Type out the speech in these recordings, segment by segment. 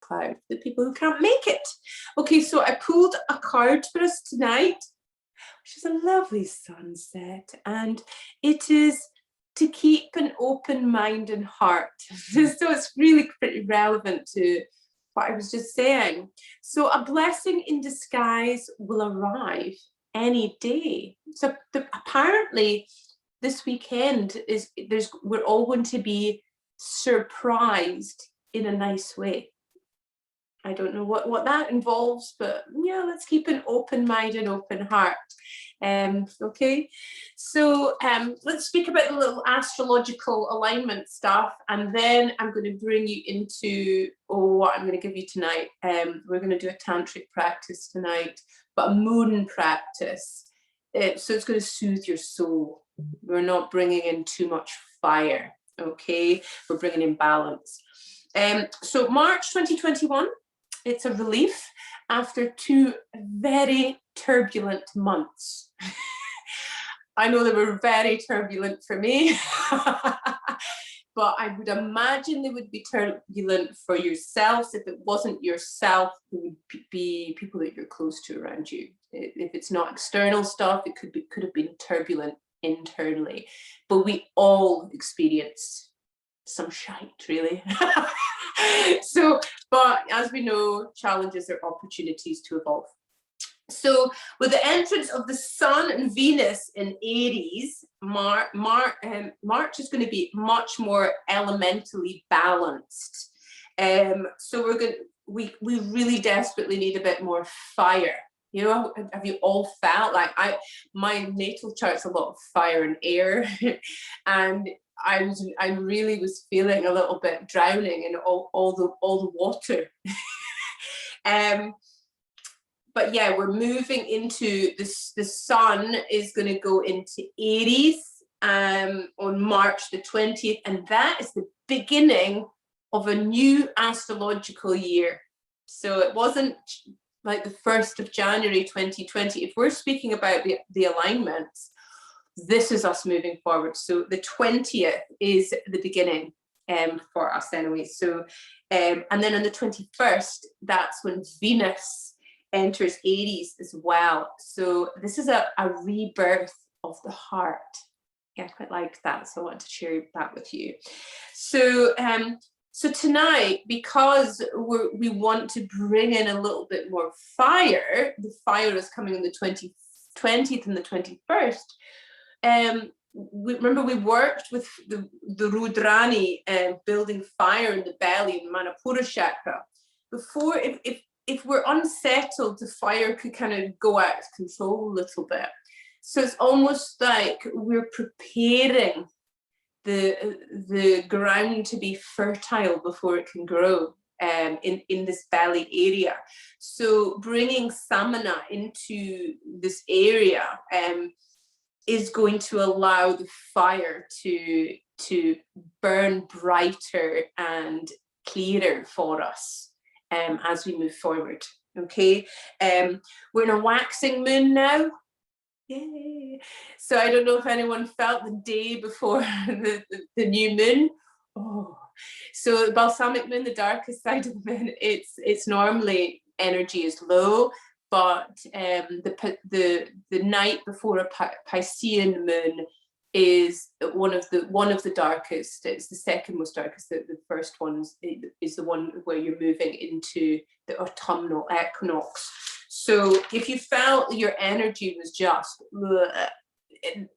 cloud for the people who can't make it. Okay, so I pulled a card for us tonight, which is a lovely sunset, and it is to keep an open mind and heart. So it's really pretty relevant to what I was just saying. So a blessing in disguise will arrive any day. So apparently this weekend we're all going to be surprised in a nice way. I don't know what that involves, but yeah, let's keep an open mind and open heart. Okay, so let's speak about the little astrological alignment stuff, and then I'm going to bring you into what I'm going to give you tonight. We're going to do a tantric practice tonight, but a moon practice. So it's going to soothe your soul. We're not bringing in too much fire, okay? We're bringing in balance. So March 2021, it's a relief after 2 very turbulent months. I know they were very turbulent for me, but I would imagine they would be turbulent for yourselves. If it wasn't yourself, it would be people that you're close to around you. If it's not external stuff, it could have been turbulent internally. But we all experienced some shite, really. So, but as we know, challenges are opportunities to evolve. So with the entrance of the Sun and Venus in Aries, March is going to be much more elementally balanced. So we really desperately need a bit more fire. You know, have you all felt like my natal chart's a lot of fire and air, and I really was feeling a little bit drowning in all the water. But yeah, we're moving into this. The Sun is going to go into Aries on March the 20th, and that is the beginning of a new astrological year. So it wasn't like the 1st of January 2020. If we're speaking about the alignments, this is us moving forward. So the 20th is the beginning for us anyway. So and then on the 21st, that's when Venus enters Aries as well. So this is a rebirth of the heart. Yeah, I quite like that. So I wanted to share that with you. So so tonight, because we want to bring in a little bit more fire, the fire is coming on the 20th and the 21st. Remember we worked with the Rudrani building fire in the belly and Manipura chakra. Before, if we're unsettled, the fire could kind of go out of control a little bit. So it's almost like we're preparing the ground to be fertile before it can grow in this belly area. So bringing Samana into this area is going to allow the fire to burn brighter and clearer for us as we move forward. Okay, we're in a waxing moon now. Yay! So I don't know if anyone felt the day before the new moon. Oh, so the balsamic moon, the darkest side of the moon, it's normally energy is low, but the night before a Piscean moon is one of the darkest. It's the second most darkest. The first one is the one where you're moving into the autumnal equinox. So if you felt your energy was just,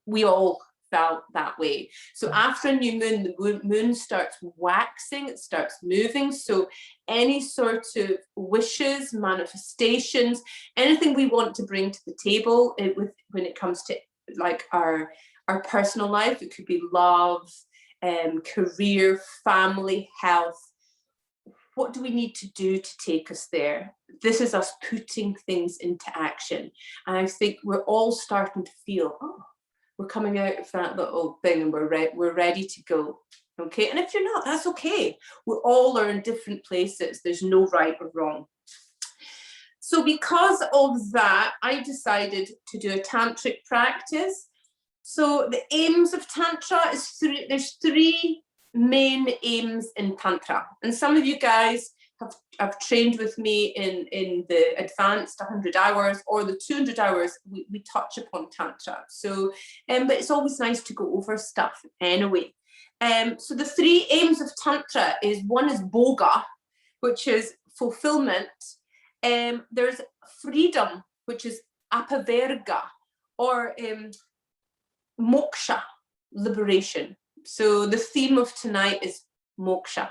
we all felt that way. So after a new moon, the moon starts waxing, it starts moving. So any sort of wishes, manifestations, anything we want to bring to the table when it comes to like our personal life, it could be love, career, family, health. What do we need to do to take us there? This is us putting things into action. And I think we're all starting to feel, oh, we're coming out of that little thing and we're ready to go. Okay, and if you're not, that's okay. We all are in different places. There's no right or wrong. So because of that, I decided to do a tantric practice. So the aims of Tantra is there's three main aims in Tantra. And some of you guys have trained with me in the advanced 100 hours or the 200 hours, we touch upon Tantra. So, but it's always nice to go over stuff anyway. So the 3 aims of Tantra is, one is boga, which is fulfillment. There's freedom, which is apaverga, or moksha, liberation. So the theme of tonight is moksha,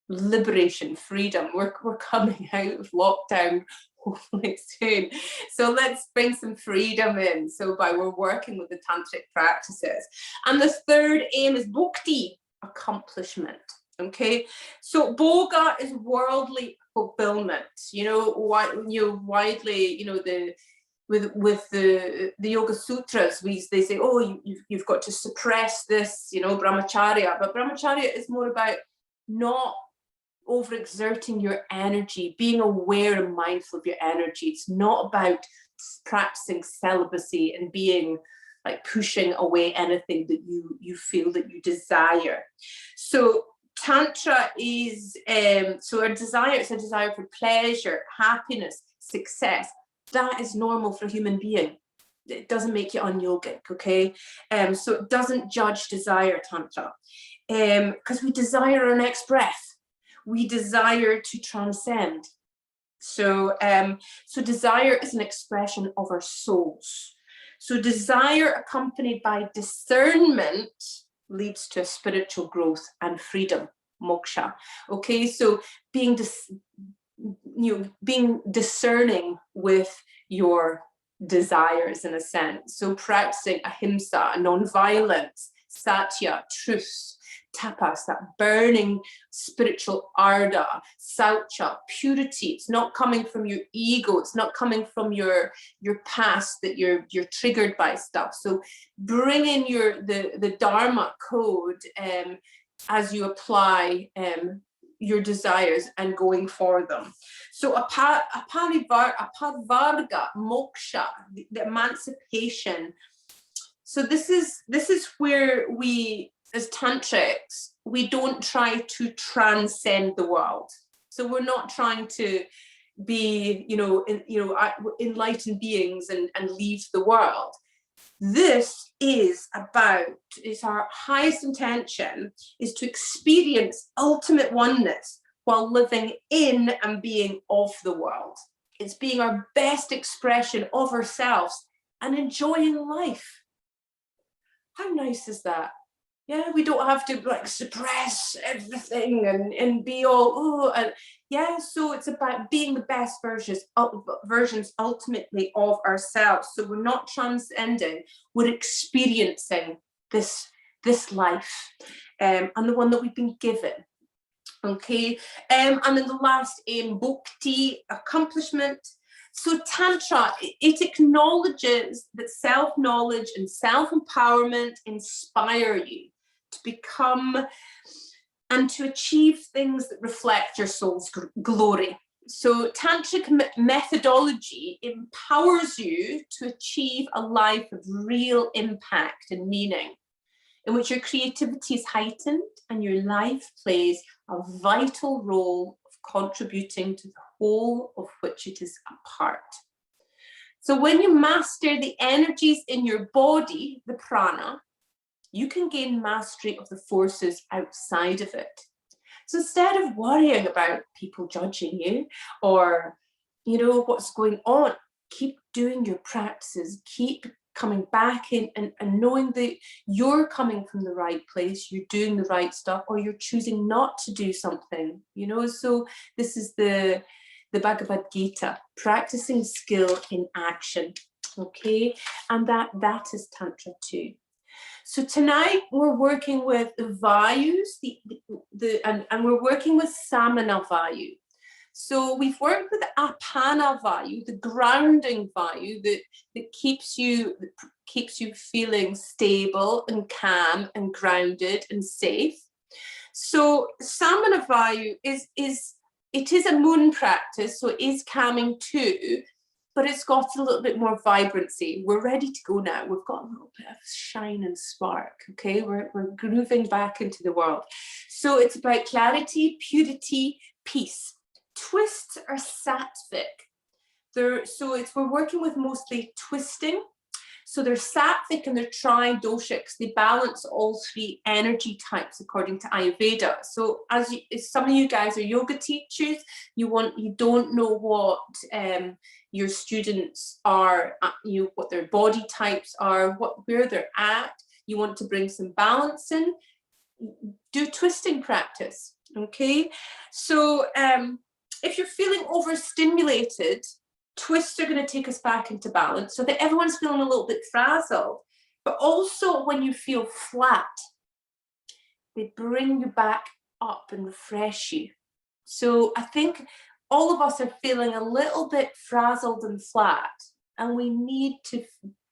liberation, freedom. We're coming out of lockdown hopefully soon. So let's bring some freedom in. So we're working with the tantric practices. And the 3rd aim is bhakti, accomplishment. Okay, so boga is worldly fulfillment. Widely, with the Yoga Sutras, they say, oh, you've got to suppress this, brahmacharya. But brahmacharya is more about not overexerting your energy, being aware and mindful of your energy. It's not about practicing celibacy and being like pushing away anything that you feel that you desire. So Tantra is so it's a desire for pleasure, happiness, success. That is normal for a human being. It doesn't make you un-yogic, okay? So it doesn't judge desire, Tantra, because we desire our next breath. We desire to transcend. So desire is an expression of our souls. So desire accompanied by discernment leads to spiritual growth and freedom, moksha. Okay, so being discerning with your desires in a sense. So practicing ahimsa, non-violence, satya, truth, tapas, that burning spiritual ardor, saucha, purity. It's not coming from your ego. It's not coming from your past that you're triggered by stuff. So bring in the Dharma code as you apply your desires and going for them. So aparivarga, moksha, the emancipation. So this is where we, as tantrics, we don't try to transcend the world. So we're not trying to be, enlightened beings and leave the world. This is it's our highest intention is to experience ultimate oneness while living in and being of the world. It's being our best expression of ourselves and enjoying life. How nice is that? Yeah, we don't have to like suppress everything and be all, so it's about being the best versions ultimately of ourselves. So we're not transcending, we're experiencing this life and the one that we've been given. Okay, and then the last aim, bhakti, accomplishment. So Tantra, it acknowledges that self-knowledge and self-empowerment inspire you to become and to achieve things that reflect your soul's glory. So tantric methodology empowers you to achieve a life of real impact and meaning, in which your creativity is heightened and your life plays a vital role of contributing to the whole of which it is a part. So when you master the energies in your body, the prana, you can gain mastery of the forces outside of it. So instead of worrying about people judging you or, what's going on, keep doing your practices, keep coming back in and knowing that you're coming from the right place, you're doing the right stuff, or you're choosing not to do something, So this is the Bhagavad Gita, practicing skill in action, okay? And that is Tantra too. So tonight we're working with the Vayus, and we're working with Samana Vayu. So we've worked with Apana Vayu, the grounding Vayu that keeps you feeling stable and calm and grounded and safe. So Samana Vayu is a moon practice, so it is calming too, but it's got a little bit more vibrancy. We're ready to go now. We've got a little bit of shine and spark, okay? We're grooving back into the world. So it's about clarity, purity, peace. twists are sattvic. We're working with mostly twisting. So they're sattvic and they're tridoshics. They balance all three energy types according to Ayurveda. So as some of you guys are yoga teachers, you don't know what your students are, what their body types are, where they're at. You want to bring some balance in. Do twisting practice, okay? So if you're feeling overstimulated, twists are going to take us back into balance so that everyone's feeling a little bit frazzled. But also when you feel flat, they bring you back up and refresh you. So I think all of us are feeling a little bit frazzled and flat, and we need to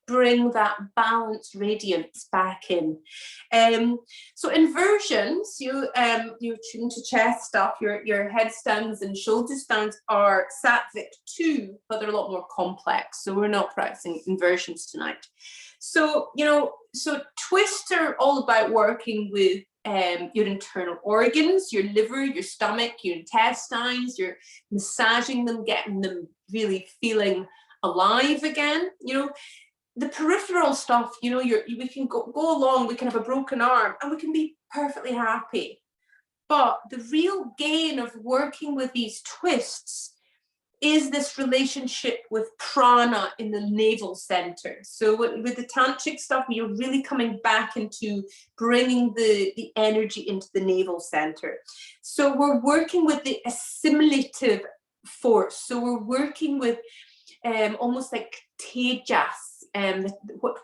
bring that balance radiance back in. So inversions, your chin to chest stuff, your headstands and shoulder stands are sattvic too, but they're a lot more complex. So we're not practicing inversions tonight. So, so twists are all about working with your internal organs, your liver, your stomach, your intestines, you're massaging them, getting them really feeling alive again. The peripheral stuff, we can go along, we can have a broken arm and we can be perfectly happy. But the real gain of working with these twists is this relationship with prana in the navel center. So with the tantric stuff, you're really coming back into bringing the energy into the navel center. So we're working with the assimilative force. So we're working with almost like tejas,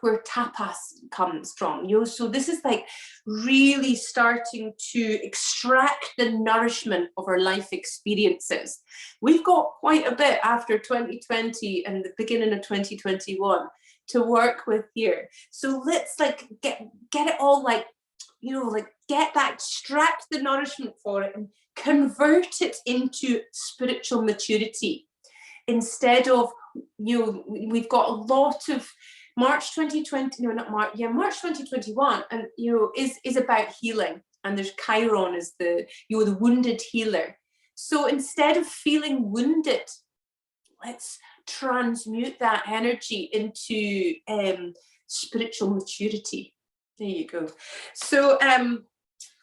where tapas comes from. So this is like really starting to extract the nourishment of our life experiences. We've got quite a bit after 2020 and the beginning of 2021 to work with here. So let's like get it all like get that, extract the nourishment for it and convert it into spiritual maturity. Instead of, we've got a lot of March 2021, and is about healing, and there's Chiron as the wounded healer. So instead of feeling wounded, let's transmute that energy into spiritual maturity. There you go. So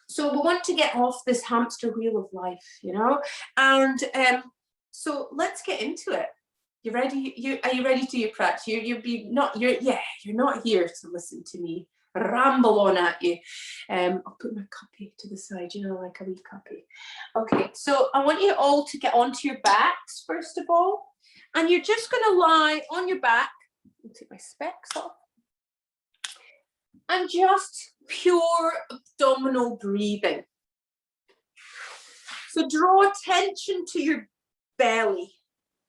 so we want to get off this hamster wheel of life, and so let's get into it. You ready? Are you ready to do your practice? You're not here to listen to me ramble on at you. I'll put my cuppy to the side, like a wee cuppy. Okay, so I want you all to get onto your backs first of all, and you're just going to lie on your back. I'll take my specs off, and just pure abdominal breathing. So draw attention to your belly.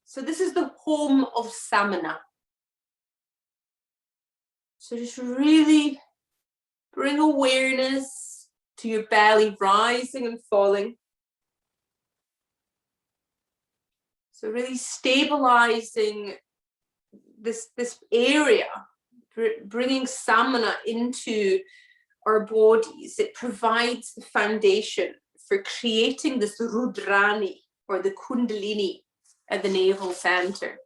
So this is the home of Samana. So just really bring awareness to your belly rising and falling. So really stabilizing this area, bringing Samana into our bodies. It provides the foundation for creating this Rudrani, or the Kundalini, at the navel center.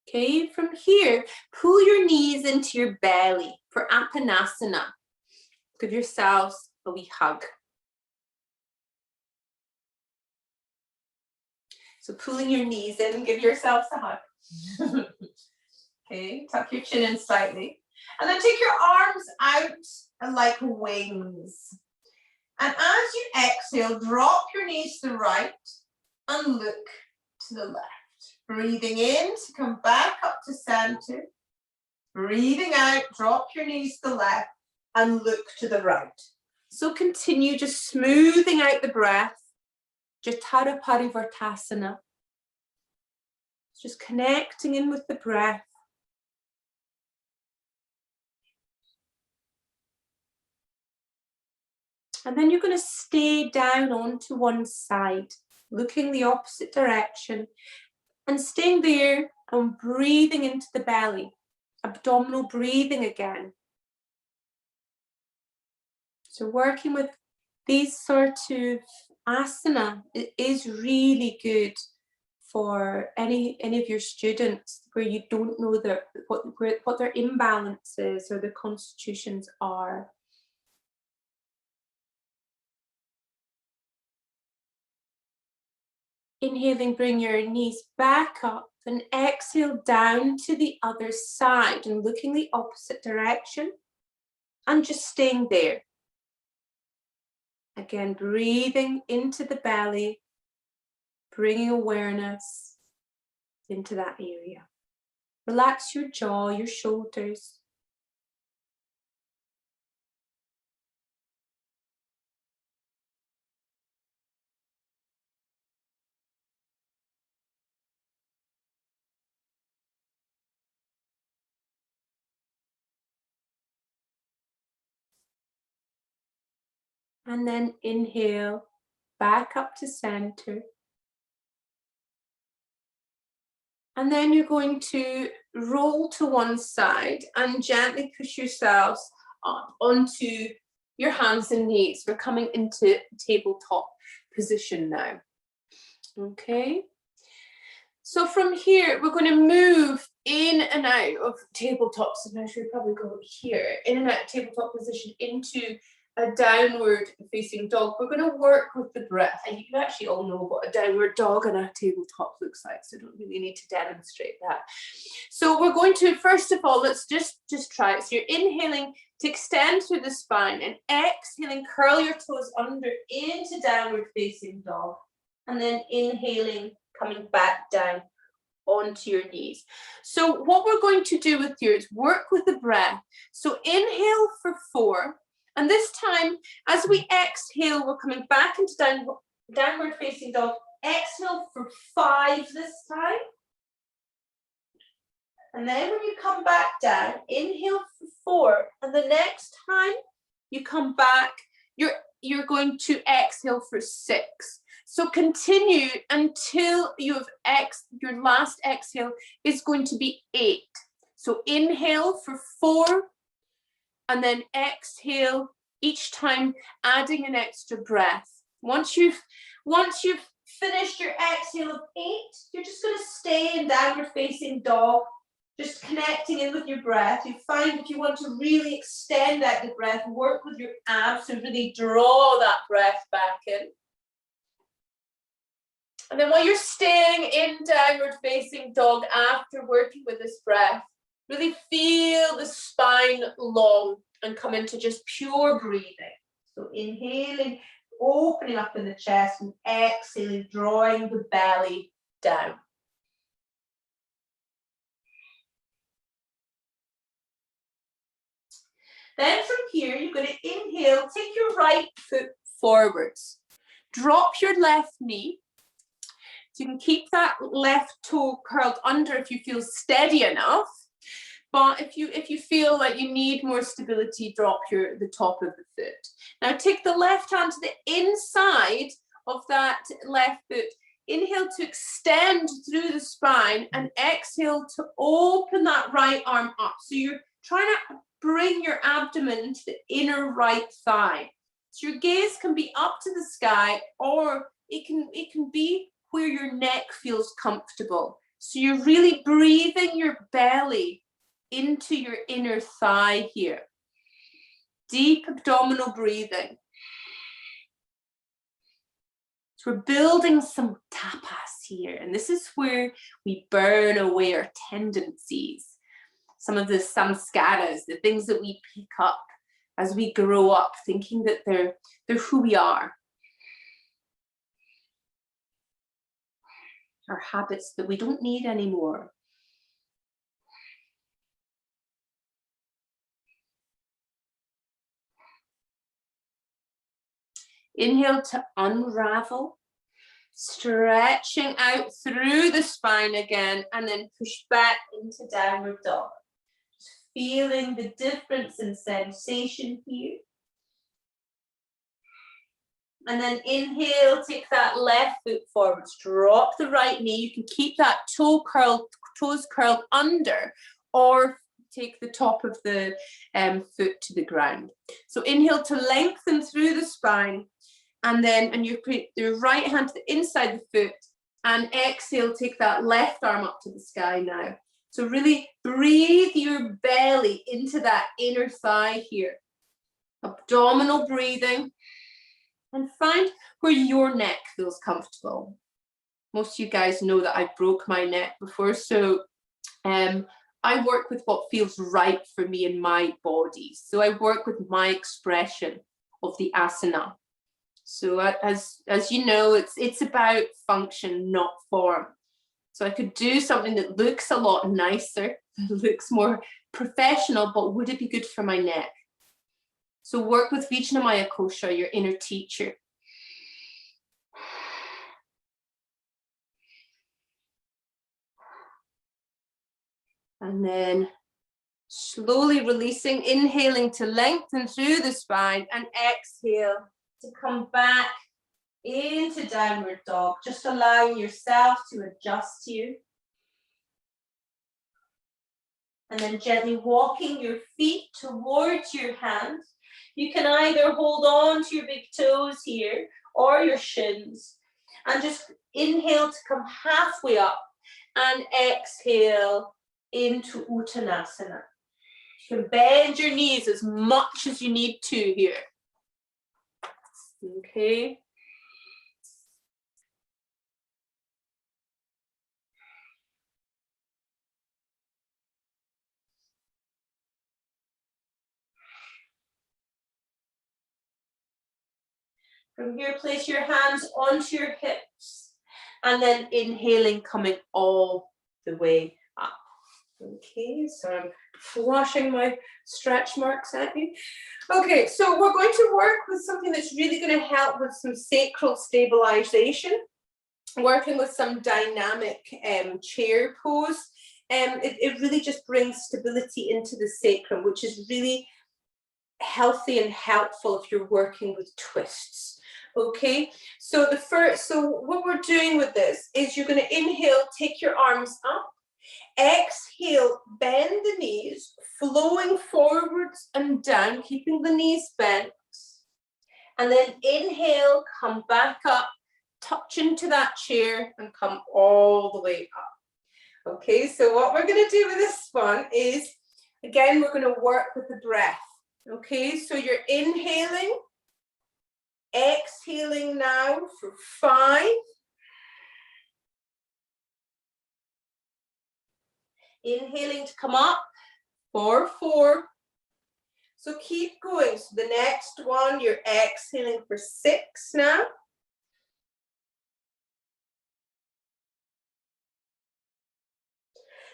Okay, from here, pull your knees into your belly for Apanasana. Give yourselves a wee hug. So pulling your knees in, give yourselves a hug. Okay, tuck your chin in slightly. And then take your arms out like wings. And as you exhale, drop your knees to the right and look to the left. Breathing in to come back up to center. Breathing out, drop your knees to the left and look to the right. So continue just smoothing out the breath. Jatara Parivartasana. Just connecting in with the breath. And then you're going to stay down onto one side, looking the opposite direction, and staying there and breathing into the belly, abdominal breathing again. So working with these sort of asana is really good for any of your students where you don't know what their imbalances or their constitutions are. Inhaling, bring your knees back up and exhale down to the other side and looking the opposite direction and just staying there. Again, breathing into the belly, bringing awareness into that area. Relax your jaw, your shoulders. And then inhale, back up to center. And then you're going to roll to one side and gently push yourselves up onto your hands and knees. We're coming into tabletop position now. Okay. So from here, we're going to move in and out of tabletop. So now should we probably go here, in and out of tabletop position into a downward facing dog. We're going to work with the breath, and you actually all know what a downward dog and a tabletop looks like, so I don't really need to demonstrate that. So we're going to, first of all, let's just try it. So you're inhaling to extend through the spine and exhaling, curl your toes under into downward facing dog, and then inhaling, coming back down onto your knees. So what we're going to do with you is work with the breath. So inhale for 4. And this time, as we exhale, we're coming back into downward facing dog. Exhale for 5 this time. And then when you come back down, inhale for 4. And the next time you come back, you're going to exhale for 6. So continue until you have your last exhale is going to be 8. So inhale for 4. And then exhale each time, adding an extra breath. Once you've finished your exhale of 8, you're just going to stay in downward facing dog, just connecting in with your breath. You find if you want to really extend out the breath, work with your abs to really draw that breath back in. And then while you're staying in downward facing dog after working with this breath, really feel the spine long and come into just pure breathing. So inhaling, opening up in the chest, and exhaling, drawing the belly down. Then from here, you're going to inhale, take your right foot forwards. Drop your left knee. So you can keep that left toe curled under if you feel steady enough. But if you feel like you need more stability, drop the top of the foot. Now take the left hand to the inside of that left foot. Inhale to extend through the spine and exhale to open that right arm up. So you're trying to bring your abdomen to the inner right thigh. So your gaze can be up to the sky, or it can be where your neck feels comfortable. So you're really breathing your belly into your inner thigh here. Deep abdominal breathing. So we're building some tapas here, and this is where we burn away our tendencies, some of the samskaras, the things that we pick up as we grow up, thinking that they're who we are. Our habits that we don't need anymore. Inhale to unravel, stretching out through the spine again, and then push back into downward dog. Just feeling the difference in sensation here. And then inhale, take that left foot forwards, drop the right knee. You can keep that toes curled under, or take the top of the foot to the ground. So inhale to lengthen through the spine, and you put your right hand to the inside the foot, and exhale, take that left arm up to the sky now. So really breathe your belly into that inner thigh here. Abdominal breathing, and find where your neck feels comfortable. Most of you guys know that I broke my neck before, so I work with what feels right for me in my body. So I work with my expression of the asana. So as you know, it's about function, not form. So I could do something that looks a lot nicer, looks more professional, but would it be good for my neck? So work with Vijnanamaya Kosha, your inner teacher. And then slowly releasing, inhaling to lengthen through the spine, and exhale to come back into downward dog, just allowing yourself to adjust here. And then gently walking your feet towards your hands. You can either hold on to your big toes here or your shins, and just inhale to come halfway up, and exhale into Uttanasana. You can bend your knees as much as you need to here. Okay. From here, place your hands onto your hips, and then inhaling, coming all the way up. Okay, so I'm flashing my stretch marks at you. Okay, so we're going to work with something that's really going to help with some sacral stabilization, working with some dynamic chair pose. It really just brings stability into the sacrum, which is really healthy and helpful if you're working with twists. Okay, so what we're doing with this is you're going to inhale, take your arms up, exhale, bend the knees, flowing forwards and down, keeping the knees bent, and then inhale, come back up, touch into that chair, and come all the way up. Okay, so what we're going to do with this one is, again, we're going to work with the breath. Okay, so you're inhaling, exhaling now for 5. Inhaling to come up for 4. So keep going. So the next one, you're exhaling for 6 now.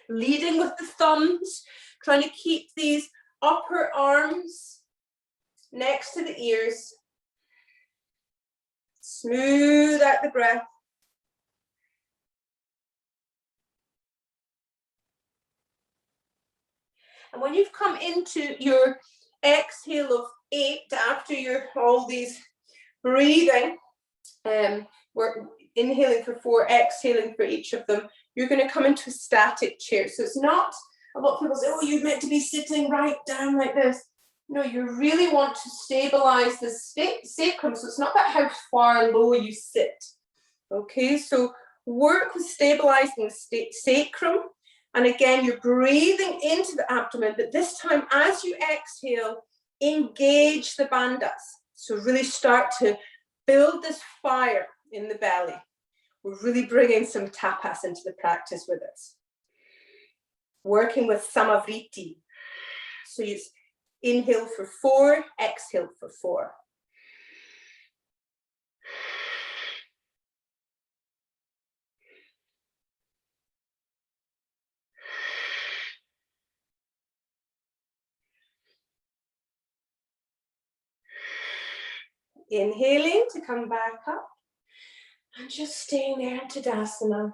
Leading with the thumbs, trying to keep these upper arms next to the ears. Smooth out the breath. And when you've come into your exhale of 8 after all these breathing, we're inhaling for 4, exhaling for each of them, you're going to come into a static chair. So it's not, a lot of people say, oh, you're meant to be sitting right down like this. No, you really want to stabilize the sacrum. So it's not about how far low you sit. Okay, so work with stabilizing the sacrum. And again, you're breathing into the abdomen, but this time as you exhale, engage the bandhas. So really start to build this fire in the belly. We're really bringing some tapas into the practice with this. Working with samavriti. So you inhale for 4, exhale for 4. Inhaling to come back up, and just staying there in Tadasana.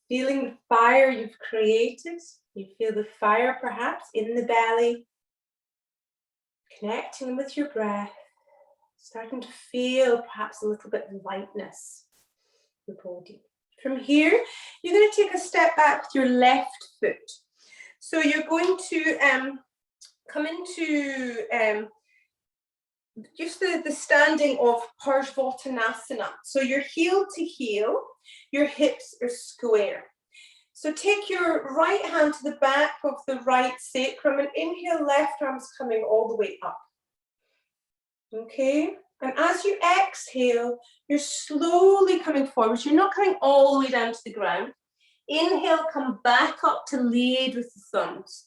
Feeling the fire you've created. You feel the fire perhaps in the belly. Connecting with your breath. Starting to feel perhaps a little bit of lightness in the body. From here, you're going to take a step back with your left foot. So you're going to come into just the standing of Parsvottanasana. So you're heel to heel, your hips are square. So take your right hand to the back of the right sacrum and inhale, left arm's coming all the way up. Okay, and as you exhale, you're slowly coming forward. You're not coming all the way down to the ground. Inhale, come back up to lead with the thumbs.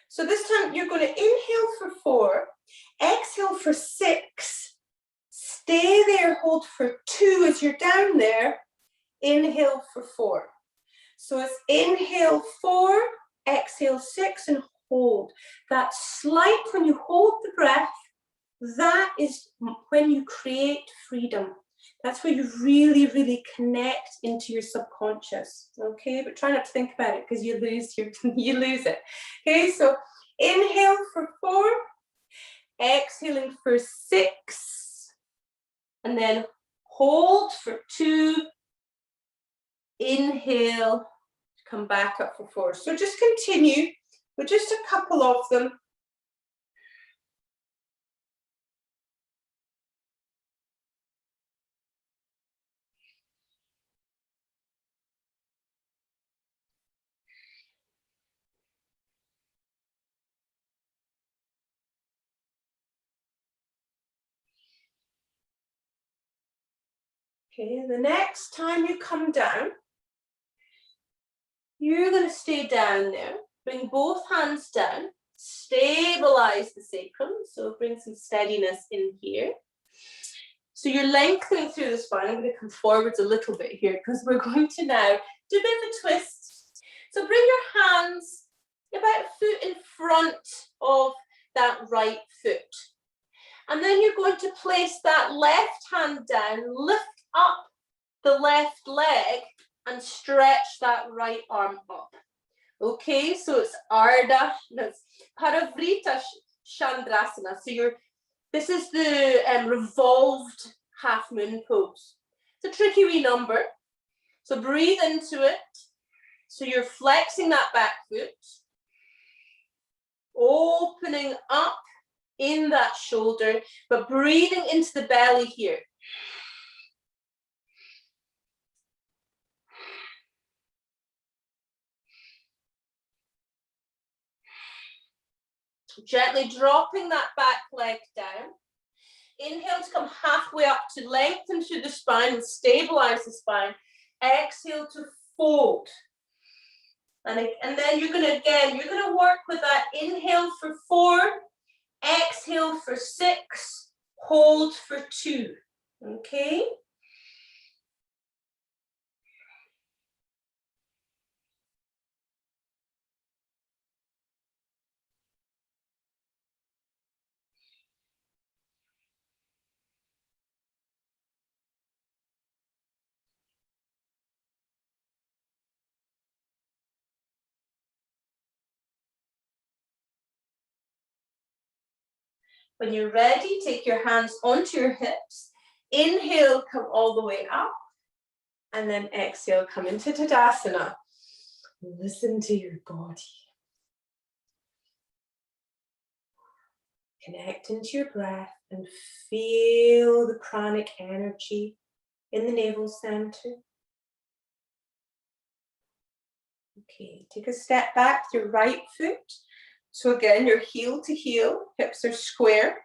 So this time you're going to inhale for 4, exhale for 6, stay there, hold for 2 as you're down there, inhale for 4. So it's inhale 4, exhale 6 and hold. That slight, when you hold the breath, that is when you create freedom. That's where you really, really connect into your subconscious, okay? But try not to think about it because you lose it. Okay, so inhale for 4, exhaling for 6, and then hold for 2, inhale, come back up for 4. So just continue with just a couple of them. Okay, the next time you come down, you're going to stay down there. Bring both hands down. Stabilize the sacrum. So bring some steadiness in here. So you're lengthening through the spine. I'm going to come forwards a little bit here because we're going to now do a bit of a twist. So bring your hands about a foot in front of that right foot. And then you're going to place that left hand down, lift up the left leg and stretch that right arm up. Okay, so it's Parivrtta Chandrasana. So this is the revolved half moon pose. It's a tricky wee number. So breathe into it. So you're flexing that back foot, opening up in that shoulder, but breathing into the belly here. Gently dropping that back leg down. Inhale to come halfway up to lengthen through the spine and stabilize the spine. Exhale to fold. And then you're going to work with that. Inhale for 4, exhale for 6, hold for 2. Okay? When you're ready, take your hands onto your hips. Inhale, come all the way up. And then exhale, come into Tadasana. Listen to your body. Connect into your breath and feel the pranic energy in the navel center. Okay, take a step back with your right foot. So again, you're heel to heel, hips are square.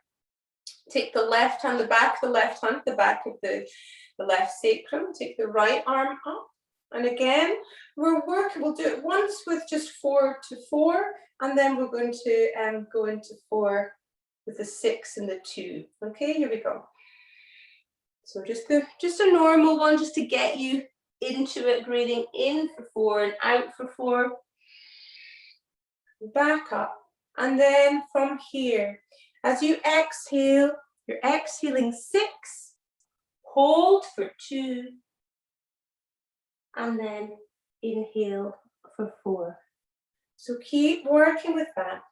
Take the left hand, the back of the left hand, the back of the left sacrum. Take the right arm up. And again, we'll do it once with just 4 to 4, and then we're going to go into 4 with the 6 and the 2. Okay, here we go. So just a normal one, just to get you into it, breathing in for 4 and out for 4. Back up. And then from here, as you exhale, you're exhaling 6, hold for 2, and then inhale for 4. So keep working with that.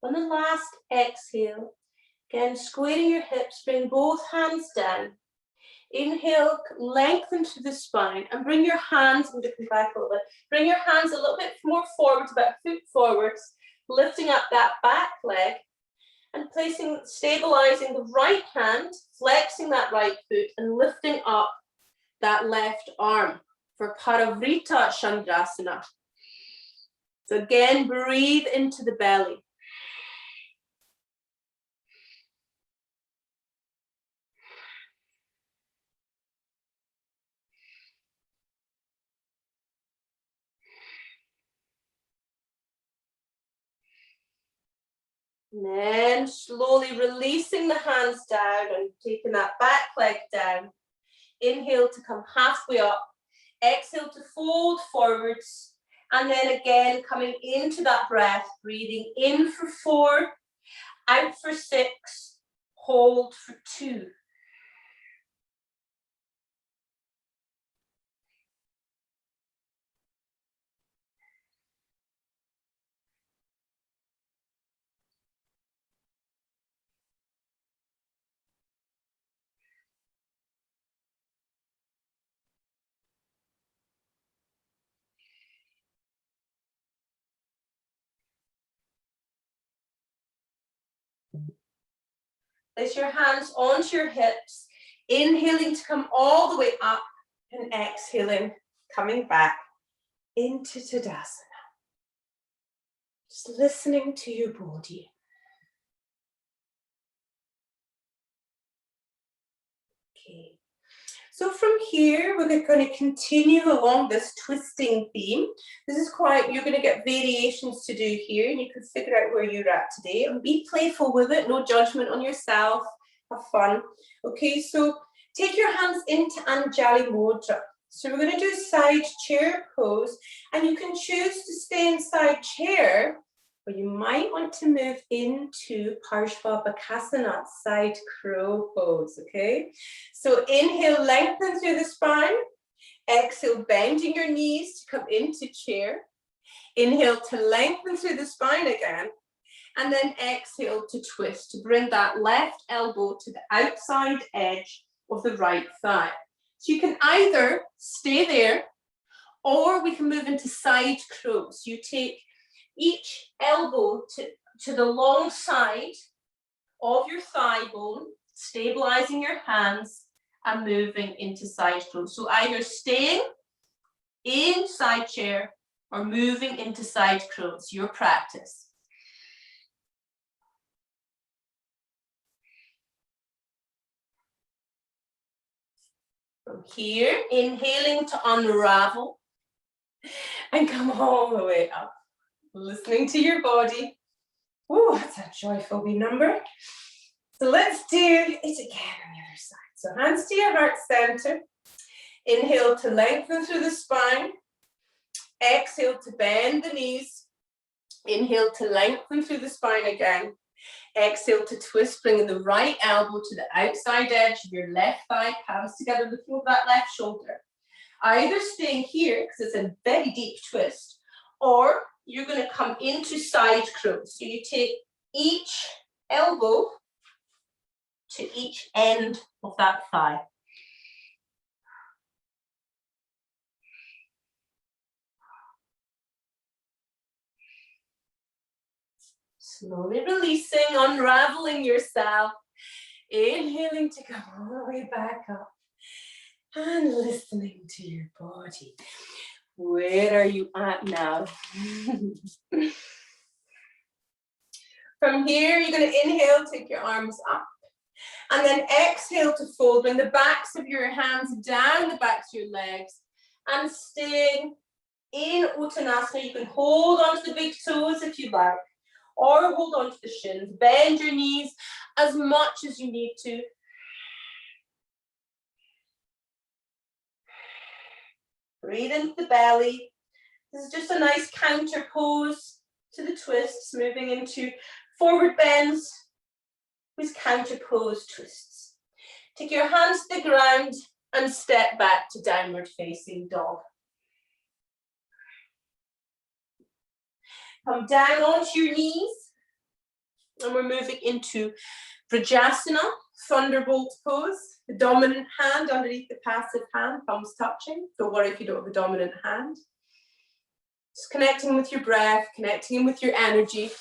On the last exhale, again, squaring your hips, bring both hands down. Inhale, lengthen through the spine and bring your hands, I'm looking back a little bit, bring your hands a little bit more forward, about a foot forwards, lifting up that back leg and stabilizing the right hand, flexing that right foot and lifting up that left arm for Parivrtta Chandrasana. So again, breathe into the belly. And then slowly releasing the hands down and taking that back leg down. Inhale to come halfway up. Exhale to fold forwards. And then again, coming into that breath, breathing in for 4, out for 6, hold for 2. Place your hands onto your hips, inhaling to come all the way up and exhaling, coming back into Tadasana. Just listening to your body. Okay. So from here, we're going to continue along this twisting theme. This is you're going to get variations to do here, and you can figure out where you're at today and be playful with it, no judgment on yourself, have fun. Okay, so take your hands into Anjali Mudra. So we're going to do side chair pose, and you can choose to stay in side chair, or you might want to move into Parshva side crow pose, okay? So inhale, lengthen through the spine. Exhale, bending your knees to come into chair. Inhale to lengthen through the spine again. And then exhale to twist, to bring that left elbow to the outside edge of the right thigh. So you can either stay there, or we can move into side crow. So you take each elbow to the long side of your thigh bone, stabilizing your hands and moving into side crow. So either staying in side chair or moving into side crow. It's your practice. From here, inhaling to unravel and come all the way up. Listening to your body. Oh, that's a joyful wee number. So let's do it again on the other side. So hands to your heart center. Inhale to lengthen through the spine. Exhale to bend the knees. Inhale to lengthen through the spine again. Exhale to twist, bringing the right elbow to the outside edge of your left thigh, palms together, looking over that left shoulder. Either staying here, because it's a very deep twist, or you're going to come into side crow. So you take each elbow to each end of that thigh. Slowly releasing, unraveling yourself. Inhaling to come all the way back up. And listening to your body. Where are you at now? From here, you're going to inhale, take your arms up. And then exhale to fold. Bring the backs of your hands down the backs of your legs. And staying in Uttanasana. You can hold on to the big toes if you like. Or hold on to the shins. Bend your knees as much as you need to. Breathe into the belly. This is just a nice counter pose to the twists, moving into forward bends with counter pose twists. Take your hands to the ground and step back to downward facing dog. Come down onto your knees. And we're moving into Vrajasana, thunderbolt pose. The dominant hand underneath the passive hand, thumbs touching. Don't worry if you don't have a dominant hand. Just connecting with your breath, connecting with your energy.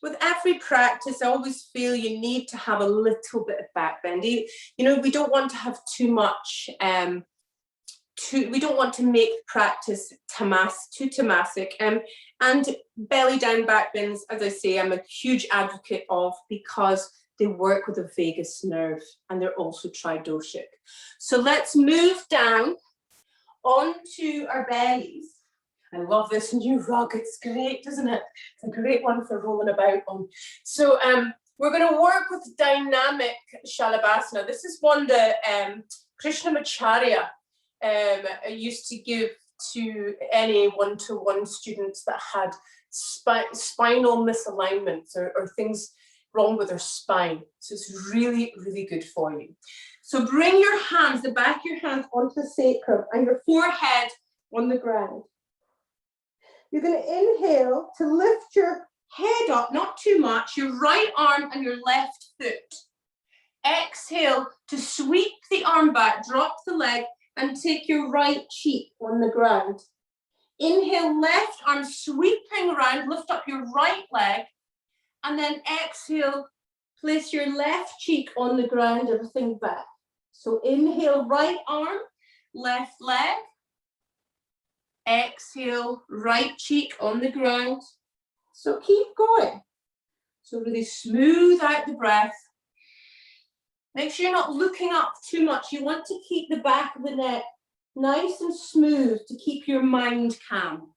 With every practice, I always feel you need to have a little bit of back bend. You know, we don't want to have too much, we don't want to make practice too tamasic. And belly down back bends, as I say, I'm a huge advocate of, because they work with the vagus nerve and they're also tridoshic. So let's move down onto our bellies. I love this new rug, it's great, isn't it? It's a great one for rolling about on. So we're going to work with dynamic Shalabhasana. This is one that Krishnamacharya used to give to any one-to-one students that had spinal misalignments or things wrong with their spine. So it's really, really good for you. So bring your hands, the back of your hands onto the sacrum and your forehead on the ground. You're going to inhale to lift your head up, not too much, your right arm and your left foot. Exhale to sweep the arm back, drop the leg, and take your right cheek on the ground. Inhale, left arm sweeping around, lift up your right leg, and then exhale, place your left cheek on the ground, everything back. So inhale, right arm, left leg. Exhale, right cheek on the ground. So keep going. So really smooth out the breath. Make sure you're not looking up too much. You want to keep the back of the neck nice and smooth to keep your mind calm.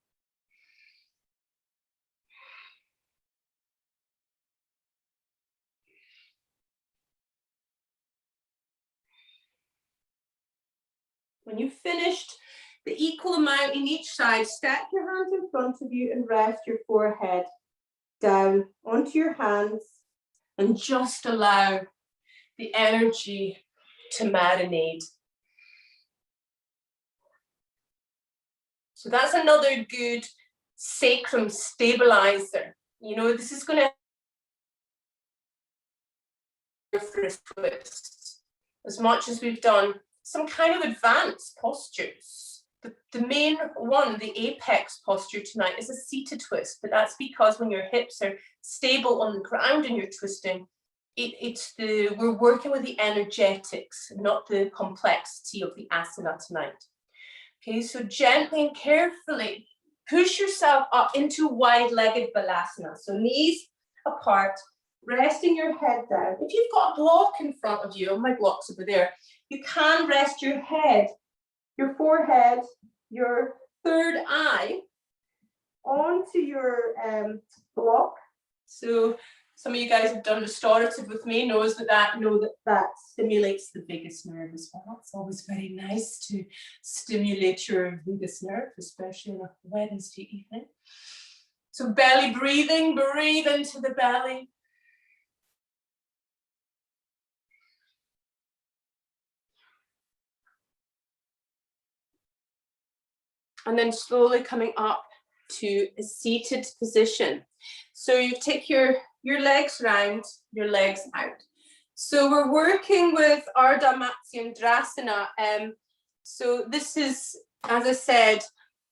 When you've finished the equal amount in each side, stack your hands in front of you and rest your forehead down onto your hands and just allow the energy to marinate. So that's another good sacrum stabilizer. You know, this is going to for a twist. As much as we've done some kind of advanced postures. The main one, the apex posture tonight, is a seated twist, but that's because when your hips are stable on the ground and you're twisting, we're working with the energetics, not the complexity of the asana tonight. Okay, so gently and carefully push yourself up into wide-legged Balasana. So knees apart, resting your head down. If you've got a block in front of you, my block's over there, you can rest your head, your forehead, your third eye onto your block. So some of you guys have done restorative with me, know that stimulates the vagus nerve as well. It's always very nice to stimulate your vagus nerve, especially on a Wednesday evening. So belly breathing, breathe into the belly. And then slowly coming up to a seated position. So you take your legs round, your legs out. So we're working with Ardha Matsyendrasana. So this is, as I said,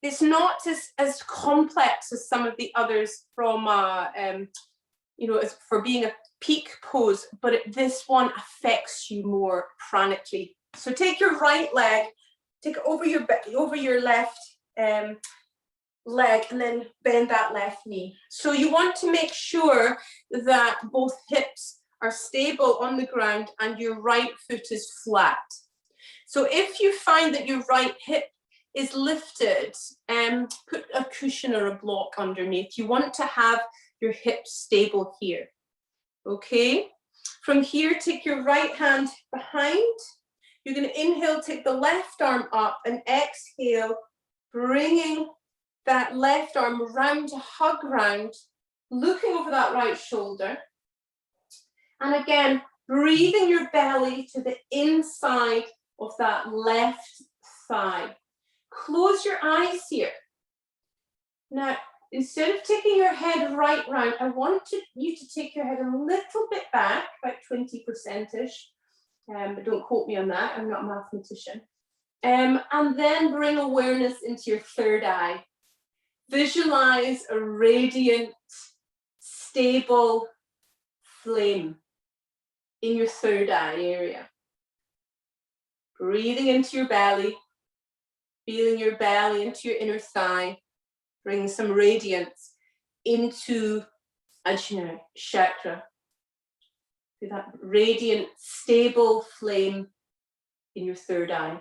it's not as complex as some of the others from, you know, as for being a peak pose, but this one affects you more pranically. So take your right leg, take it over your left leg, and then bend that left knee. So you want to make sure that both hips are stable on the ground and your right foot is flat. So if you find that your right hip is lifted, put a cushion or a block underneath. You want to have your hips stable here. Okay? From here, take your right hand behind. You're going to inhale, take the left arm up, and exhale, bringing that left arm round to hug round, looking over that right shoulder. And again, breathing your belly to the inside of that left thigh. Close your eyes here. Now, instead of taking your head right round, I want you to take your head a little bit back, about 20%-ish, but don't quote me on that, I'm not a mathematician. And then bring awareness into your third eye. Visualize a radiant, stable flame in your third eye area. Breathing into your belly, feeling your belly into your inner thigh, bring some radiance into Ajna chakra. Feel that radiant, stable flame in your third eye.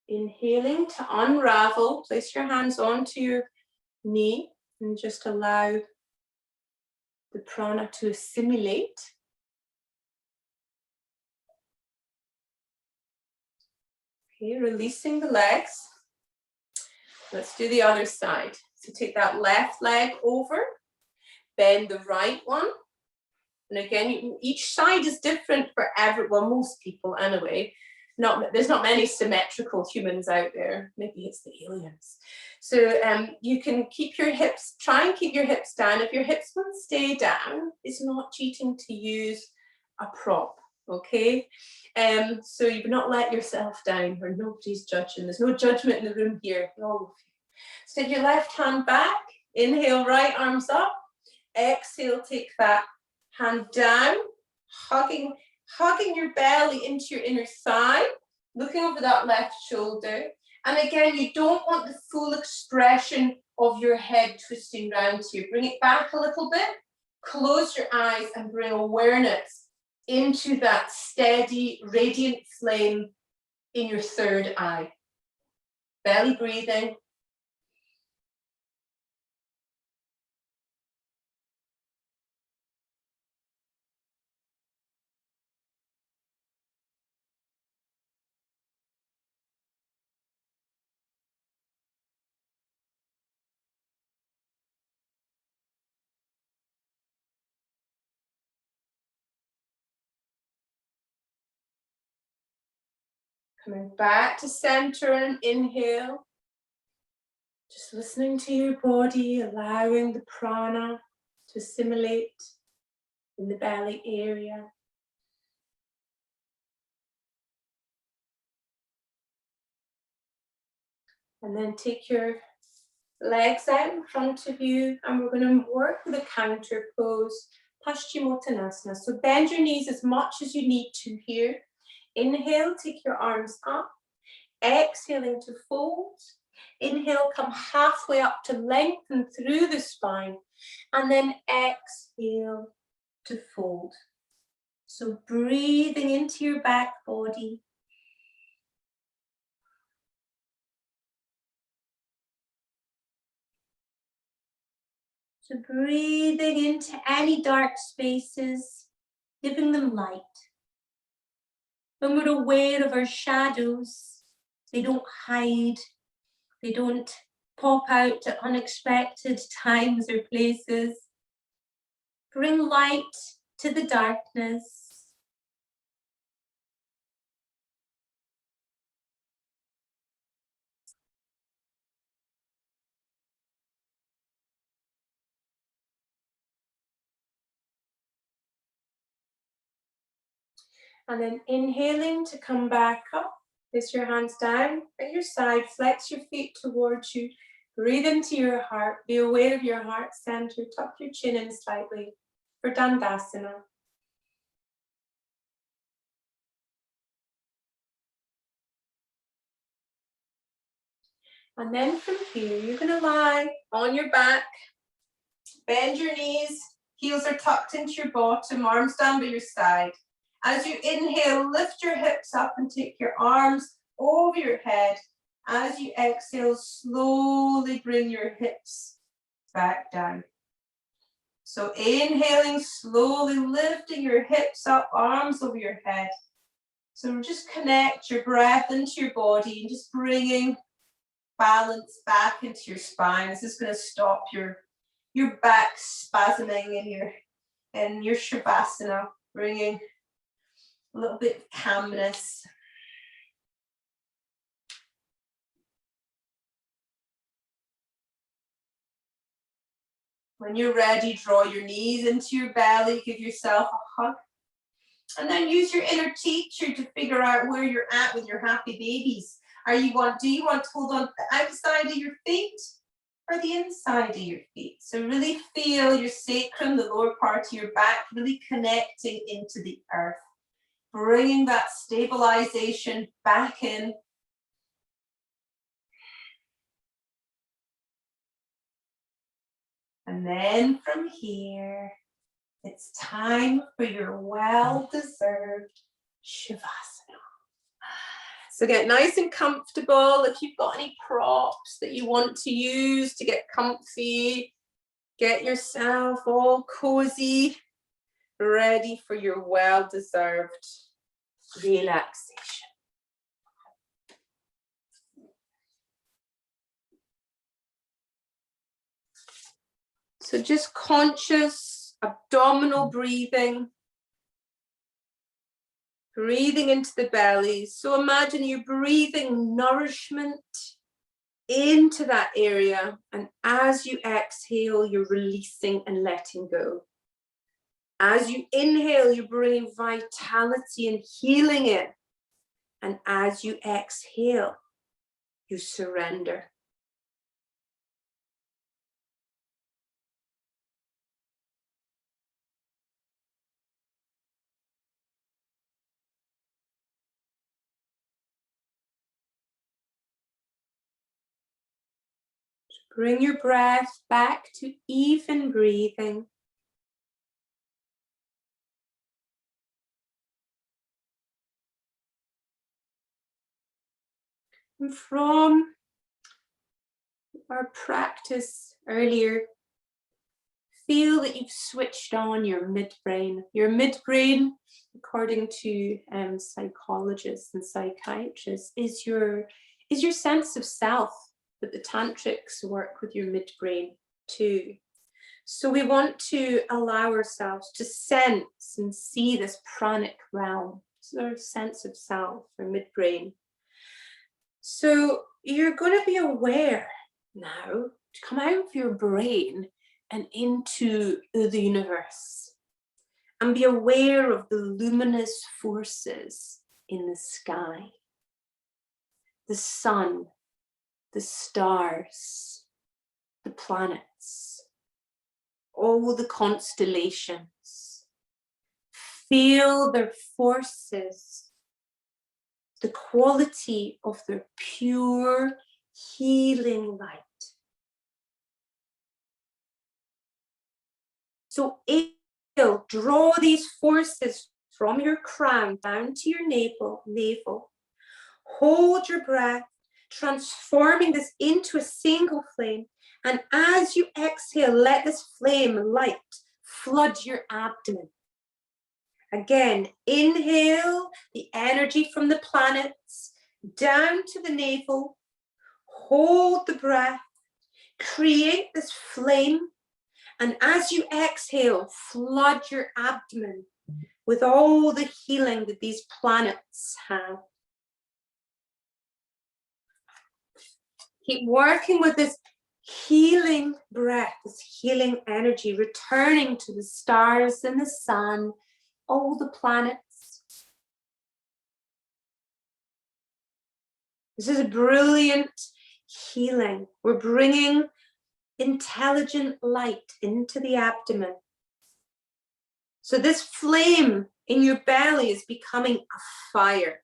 Inhaling to unravel, place your hands onto your knee and just allow the prana to assimilate. Okay, releasing the legs. Let's do the other side. So take that left leg over, bend the right one. And again, each side is different for well, most people anyway. There's not many symmetrical humans out there. Maybe it's the aliens. So you can keep your hips, try and keep your hips down. If your hips want to stay down, it's not cheating to use a prop, okay? So you've not let yourself down, or nobody's judging. There's no judgment in the room here. Oh. So take your left hand back, inhale, right arms up. Exhale, take that hand down, hugging your belly into your inner thigh, looking over that left shoulder. And again, you don't want the full expression of your head twisting round here. Bring it back a little bit, close your eyes and bring awareness into that steady, radiant flame in your third eye. Belly breathing. Coming back to center and inhale. Just listening to your body, allowing the prana to assimilate in the belly area. And then take your legs out in front of you, and we're going to work with a counter pose, Paschimottanasana. So bend your knees as much as you need to here. Inhale, take your arms up. Exhaling to fold. Inhale, come halfway up to lengthen through the spine. And then exhale to fold. So breathing into your back body. So breathing into any dark spaces, giving them light. When we're aware of our shadows, they don't hide, they don't pop out at unexpected times or places. Bring light to the darkness. And then inhaling to come back up. Place your hands down at your side, flex your feet towards you. Breathe into your heart, be aware of your heart center, tuck your chin in slightly for Tadasana. And then from here, you're going to lie on your back, bend your knees, heels are tucked into your bottom, arms down by your side. As you inhale, lift your hips up and take your arms over your head. As you exhale, slowly bring your hips back down. So inhaling, slowly lifting your hips up, arms over your head. So just connect your breath into your body and just bringing balance back into your spine. This is going to stop your back spasming in your Shalabhasana, bringing a little bit of calmness. When you're ready, draw your knees into your belly, give yourself a hug. And then use your inner teacher to figure out where you're at with your happy babies. Do you want to hold on to the outside of your feet or the inside of your feet? So really feel your sacrum, the lower part of your back, really connecting into the earth. Bringing that stabilization back in. And then from here, it's time for your well-deserved Shavasana. So get nice and comfortable. If you've got any props that you want to use to get comfy, get yourself all cozy, ready for your well-deserved relaxation. So just conscious abdominal breathing. Breathing into the belly. So imagine you're breathing nourishment into that area. And as you exhale, you're releasing and letting go. As you inhale, you're bringing vitality and healing in. And as you exhale, you surrender. Bring your breath back to even breathing. And from our practice earlier, feel that you've switched on your midbrain. Your midbrain, according to psychologists and psychiatrists, is your sense of self. But the tantrics work with your midbrain too. So we want to allow ourselves to sense and see this pranic realm, so our sense of self, our midbrain. So you're going to be aware now to come out of your brain and into the universe and be aware of the luminous forces in the sky, the sun, the stars, the planets, all the constellations. Feel their forces, the quality of their pure healing light. So inhale, draw these forces from your crown down to your navel. Hold your breath, transforming this into a single flame. And as you exhale, let this flame light flood your abdomen. Again, inhale the energy from the planets down to the navel. Hold the breath, create this flame. And as you exhale, flood your abdomen with all the healing that these planets have. Keep working with this healing breath, this healing energy, returning to the stars and the sun, all the planets. This is a brilliant healing. We're bringing intelligent light into the abdomen. So this flame in your belly is becoming a fire.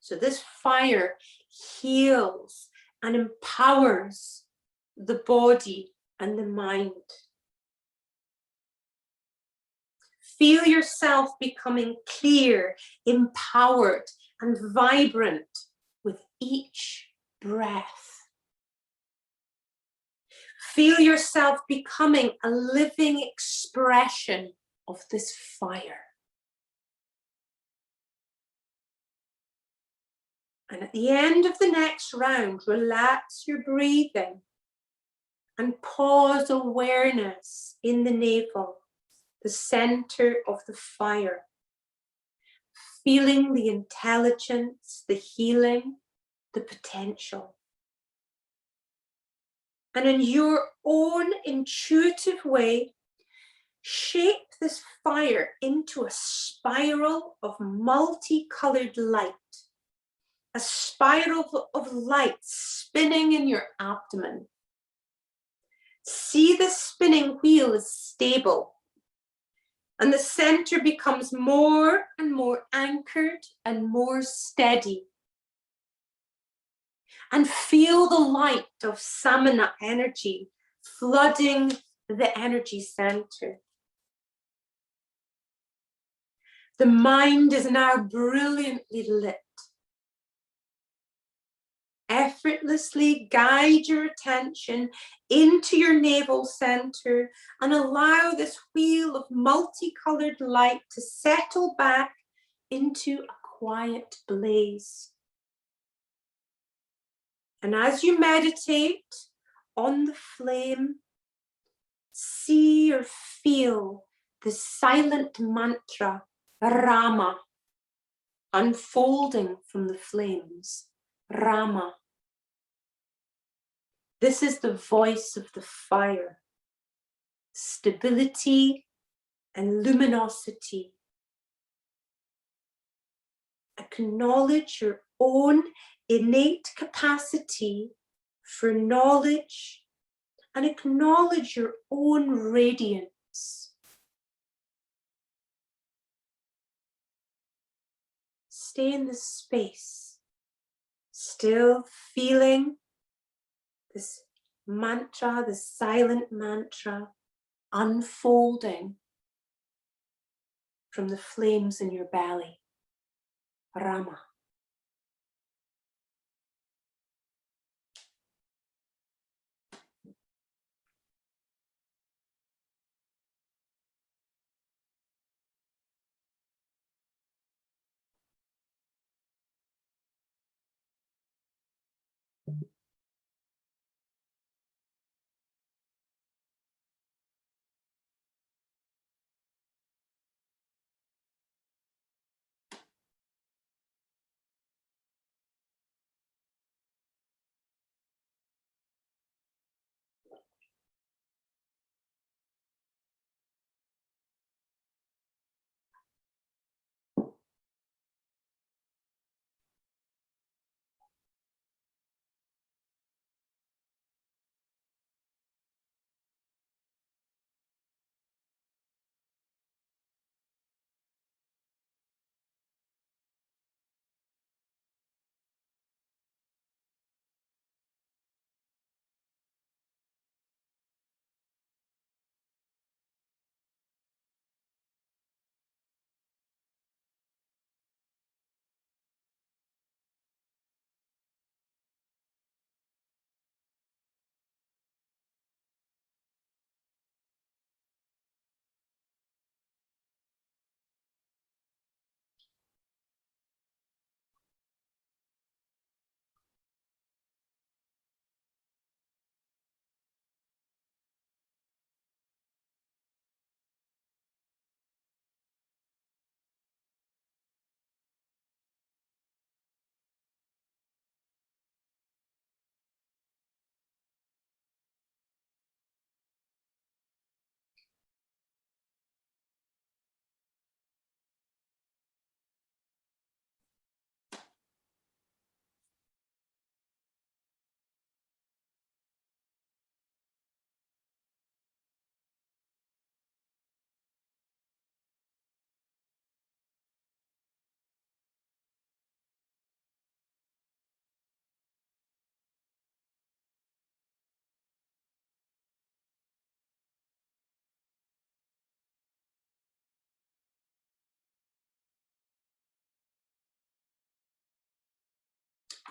So this fire heals and empowers the body and the mind. Feel yourself becoming clear, empowered, and vibrant with each breath. Feel yourself becoming a living expression of this fire. And at the end of the next round, relax your breathing and pause awareness in the navel, the center of the fire. feeling the intelligence, the healing, the potential. And in your own intuitive way, shape this fire into a spiral of multicolored light, a spiral of light spinning in your abdomen. See the spinning wheel is stable, and the center becomes more and more anchored and more steady. And feel the light of Samana energy flooding the energy center. The mind is now brilliantly lit. Effortlessly guide your attention into your navel center and allow this wheel of multicolored light to settle back into a quiet blaze. And as you meditate on the flame, see or feel the silent mantra Rama unfolding from the flames. Rama. This is the voice of the fire. Stability and luminosity. Acknowledge your own innate capacity for knowledge and acknowledge your own radiance. Stay in this space, still feeling this mantra, this silent mantra, unfolding from the flames in your belly. Rama.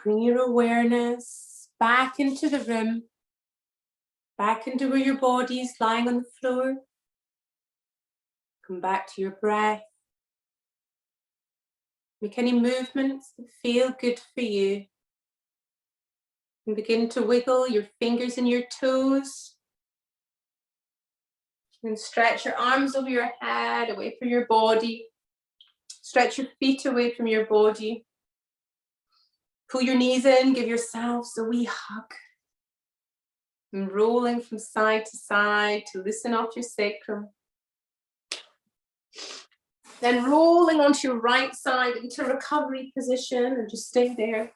Bring your awareness back into the room, back into where your body is lying on the floor. Come back to your breath. Make any movements that feel good for you. And begin to wiggle your fingers and your toes. And stretch your arms over your head, away from your body. Stretch your feet away from your body. Pull your knees in, give yourselves a wee hug. And rolling from side to loosen off your sacrum. Then rolling onto your right side into recovery position and just stay there.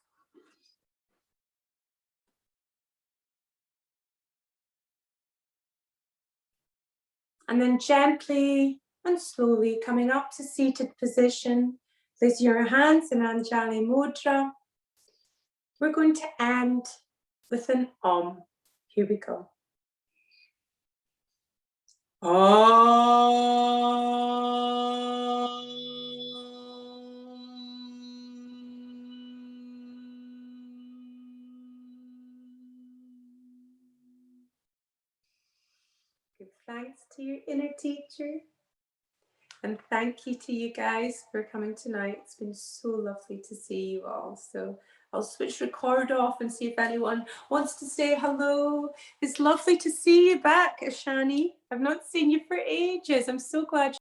And then gently and slowly coming up to seated position. Place your hands in Anjali Mudra. We're going to end with an Om. Here we go. Om. Give thanks to your inner teacher. And thank you to you guys for coming tonight. It's been so lovely to see you all. So I'll switch record off and see if anyone wants to say hello. It's lovely to see you back, Ashani. I've not seen you for ages. I'm so glad